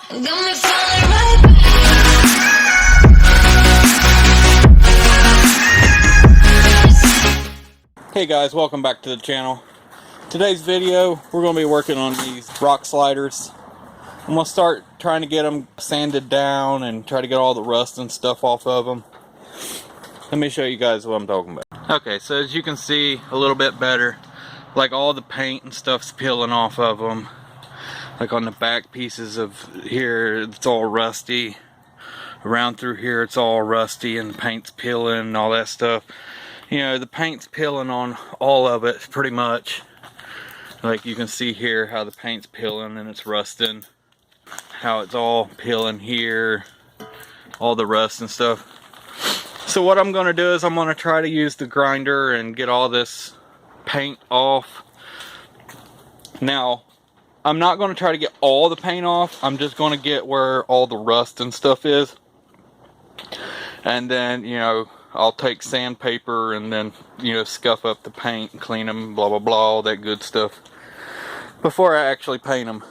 Got me feeling right back. Hey guys, welcome back to the channel. Today's video, we're going to be working on these rock sliders. I'm going to start trying to get them sanded down and try to get all the rust and stuff off of them. Let me show you guys what I'm talking about. Okay, so as you can see a little bit better, like all the paint and stuff's peeling off of them. Like on the back pieces of here, it's all rusty. Around through here, it's all rusty and the paint's peeling and all that stuff. You know, the paint's peeling on all of it pretty much. Like you can see here how the paint's peeling and it's rusting. How it's all peeling here. All the rust and stuff. So what I'm going to do is I'm going to try to use the grinder and get all this paint off. Now, I'm not going to try to get all the paint off. I'm just going to get where all the rust and stuff is. And then, you know, I'll take sandpaper and then, you know, scuff up the paint and clean them, blah, blah, blah, all that good stuff before I actually paint them.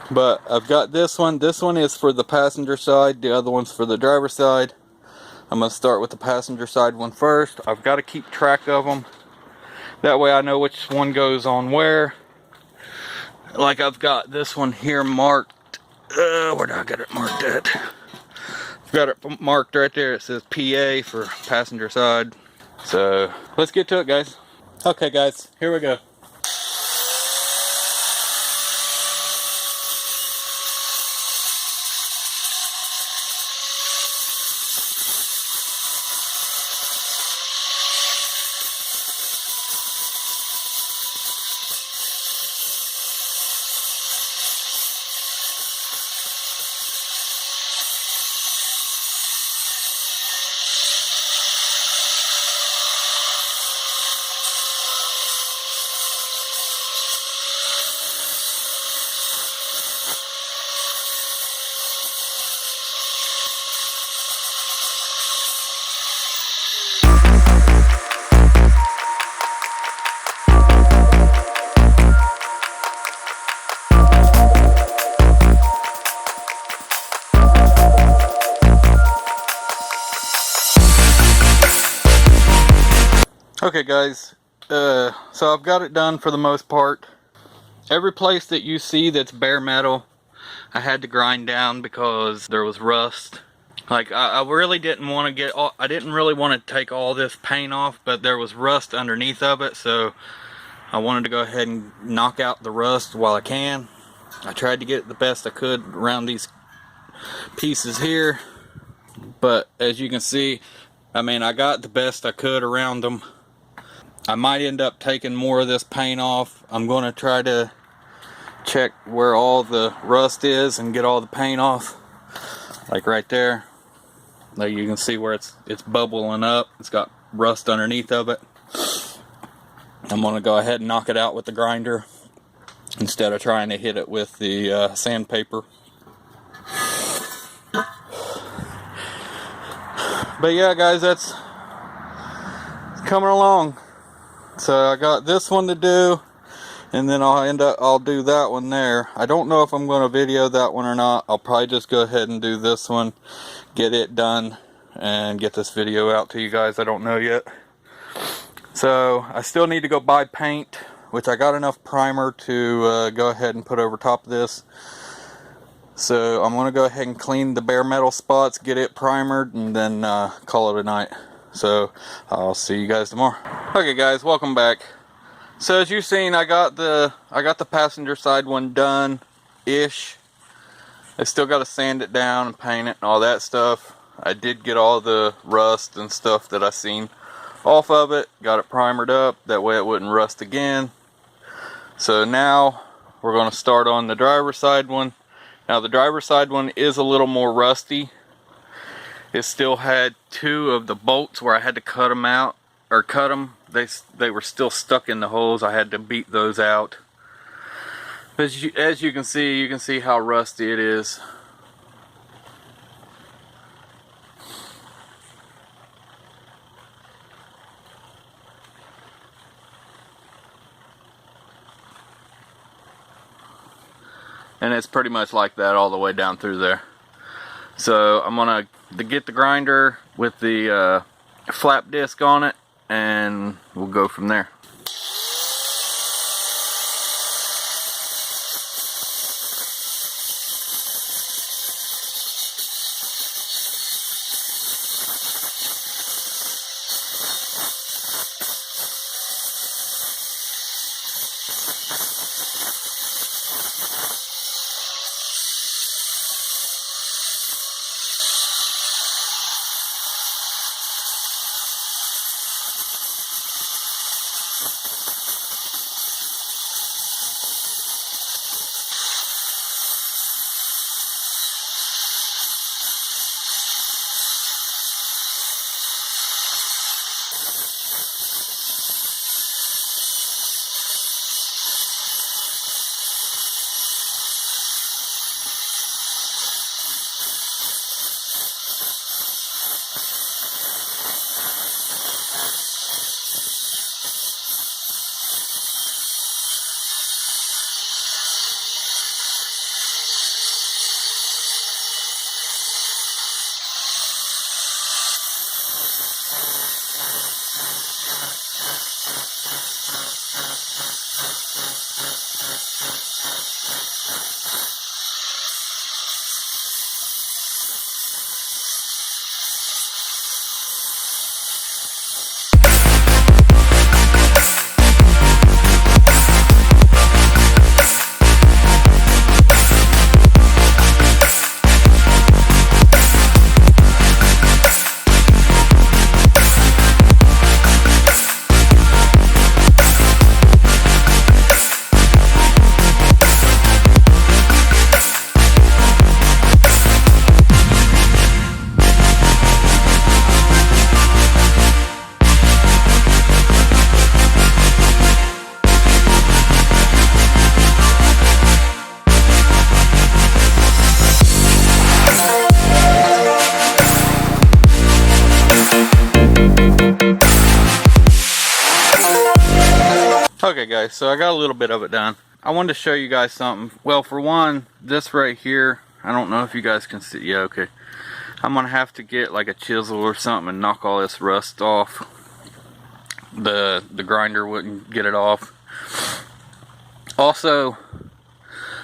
But I've got this one. This one is for the passenger side. The other one's for the driver's side. I'm going to start with the passenger side one first. I've got to keep track of them. That way I know which one goes on where. Like I've got this one here marked. Where did I get it marked at? I've got it marked right there. It says PA for passenger side. So let's get to it, guys. Okay, guys, here we go. Okay guys, so I've got it done for the most part. Every place that you see that's bare metal, I had to grind down because there was rust. Like I really didn't want to get all, I didn't really want to take all this paint off, but there was rust underneath of it, so I wanted to go ahead and knock out the rust while I can. I tried to get the best I could around these pieces here, but as you can see, I mean, I got the best I could around them. I might end up taking more of this paint off. I'm going to try to check where all the rust is and get all the paint off. Like right there. Like you can see where it's bubbling up. It's got rust underneath of it. I'm going to go ahead and knock it out with the grinder instead of trying to hit it with the sandpaper. But yeah, guys, that's coming along. So I got this one to do, and then I'll do that one there. I don't know if I'm going to video that one or not. I'll probably just go ahead and do this one, get it done, and get this video out to you guys. I don't know yet. So I still need to go buy paint, which I got enough primer to go ahead and put over top of this. So I'm going to go ahead and clean the bare metal spots, get it primered, and then call it a night. So I'll see you guys tomorrow. Okay guys, welcome back. So as you've seen, I got the passenger side one done ish. I still got to sand it down and paint it and all that stuff. I did get all the rust and stuff that I seen off of it. Got it primered up, that way it wouldn't rust again. So now we're going to start on the driver's side one. Now the driver's side one is a little more rusty. It still had two of the bolts where I had to cut them out, or cut them. They were still stuck in the holes. I had to beat those out. As you can see how rusty it is. and it's pretty much like that all the way down through there. So I'm gonna get the grinder with the flap disc on it, and we'll go from there. Okay guys, so I got a little bit of it done. I wanted to show you guys something. Well, for one, this right here, I don't know if you guys can see. Yeah, okay. I'm gonna have to get like a chisel or something and knock all this rust off. The grinder wouldn't get it off. Also,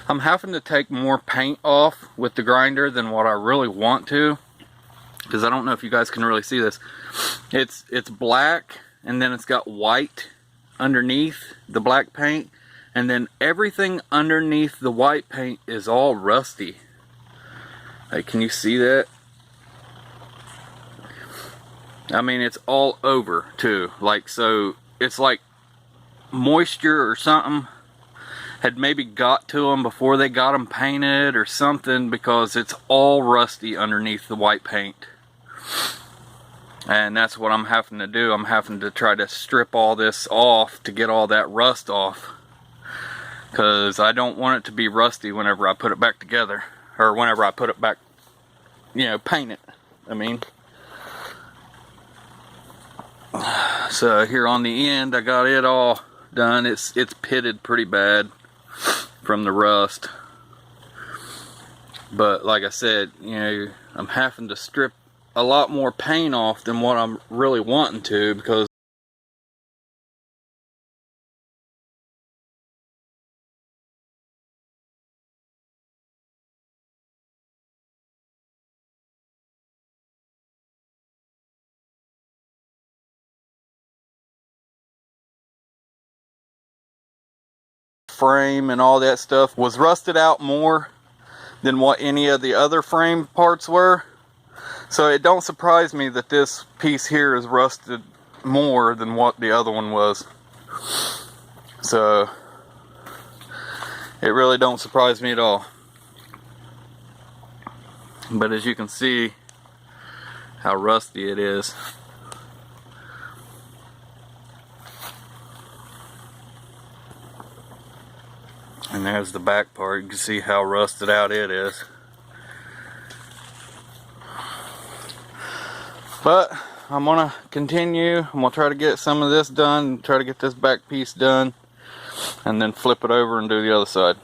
I'm having to take more paint off with the grinder than what I really want to, because I don't know if you guys can really see this. It's black, and then it's got white underneath the black paint, and then everything underneath the white paint is all rusty. Like, can you see that? I mean, it's all over too. Like, so it's like moisture or something had maybe got to them before they got them painted or something, because it's all rusty underneath the white paint. And that's what I'm having to do. I'm having to try to strip all this off to get all that rust off, because I don't want it to be rusty whenever I put it back together, or whenever I put it back, you know, paint it, I mean. So here on the end, I got it all done. It's pitted pretty bad from the rust, but like I said, you know, I'm having to strip a lot more paint off than what I'm really wanting to, because frame and all that stuff was rusted out more than what any of the other frame parts were. So it don't surprise me that this piece here is rusted more than what the other one was. So it really don't surprise me at all. But as you can see how rusty it is. And there's the back part. You can see how rusted out it is. But I'm gonna continue. I'm gonna try to get some of this done, try to get this back piece done, and then flip it over and do the other side.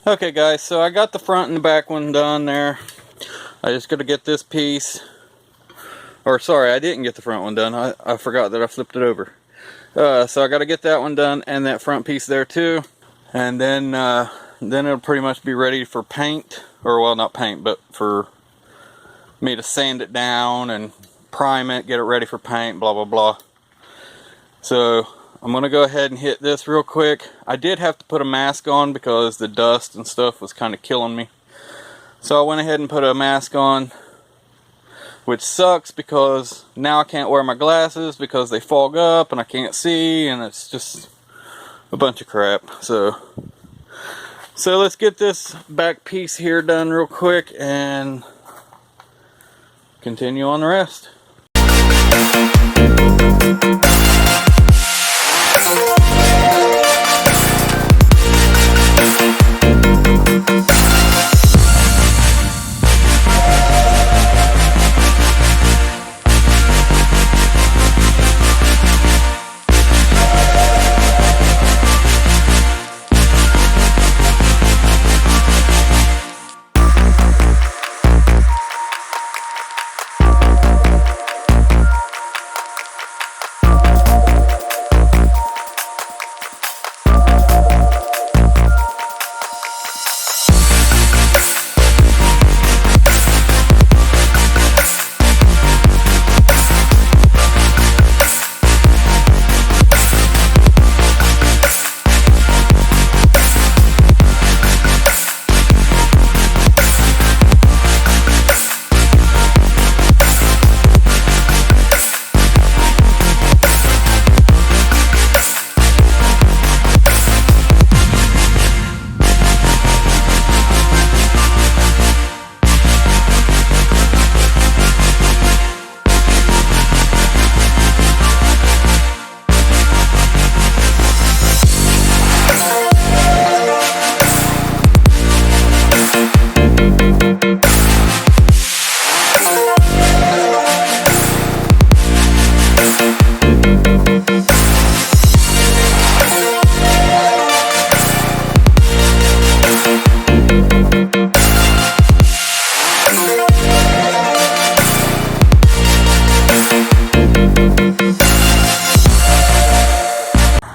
Okay guys, so I got the front and the back one done there. I just got to get this piece, or sorry, I didn't get the front one done. I forgot that I flipped it over. So I got to get that one done and that front piece there too, and then it'll pretty much be ready for paint, or well, not paint, but for me to sand it down and prime it, get it ready for paint, blah blah blah. So I'm gonna go ahead and hit this real quick. I did have to put a mask on because the dust and stuff was kind of killing me. So I went ahead and put a mask on, which sucks because now I can't wear my glasses because they fog up and I can't see, and it's just a bunch of crap. So let's get this back piece here done real quick and continue on the rest.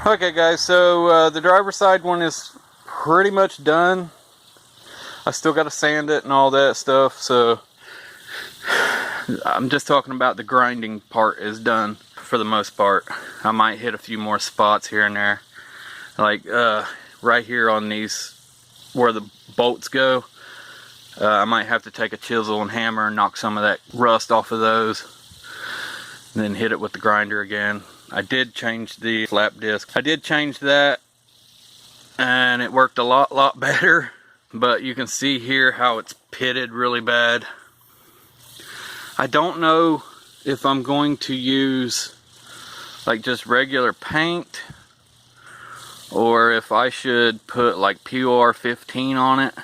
Okay guys, so the driver's side one is pretty much done. I still got to sand it and all that stuff, so I'm just talking about the grinding part is done for the most part. I might hit a few more spots here and there, like right here on these where the bolts go. I might have to take a chisel and hammer and knock some of that rust off of those, and then hit it with the grinder again. I did change the flap disc. I did change that, and it worked a lot better. But you can see here how it's pitted really bad. I don't know if I'm going to use like just regular paint, or if I should put like POR 15 on it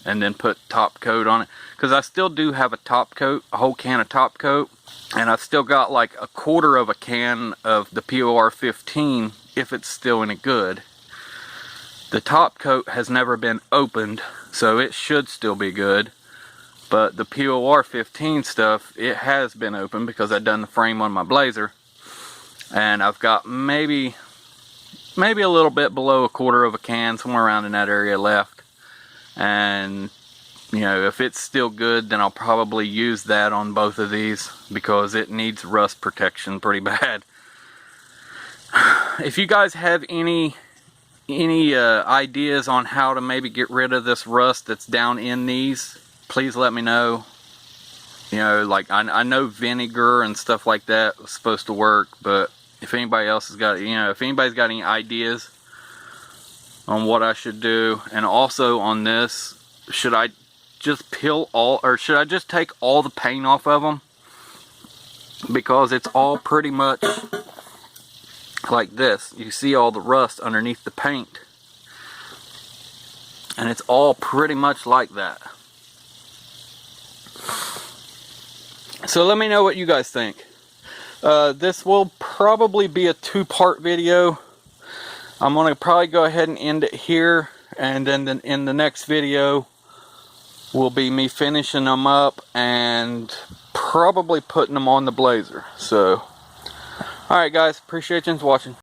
and then put top coat on it, because I still do have a top coat, a whole can of top coat, and I've still got like a quarter of a can of the POR 15 if it's still any good. The top coat has never been opened, so it should still be good. But the POR 15 stuff, it has been opened because I've done the frame on my Blazer. And I've got maybe a little bit below a quarter of a can, somewhere around in that area left. And, you know, if it's still good, then I'll probably use that on both of these because it needs rust protection pretty bad. If you guys have any ideas on how to maybe get rid of this rust that's down in these, please let me know. You know, like I know vinegar and stuff like that was supposed to work, but if anybody else has got, you know, if anybody's got any ideas on what I should do, and also on this, should I just peel all, or should I just take all the paint off of them? Because it's all pretty much like this. You see all the rust underneath the paint, and it's all pretty much like that. So let me know what you guys think. This will probably be a two-part video. I'm going to probably go ahead and end it here, and then in the next video will be me finishing them up and probably putting them on the Blazer. So, alright guys, appreciate you watching.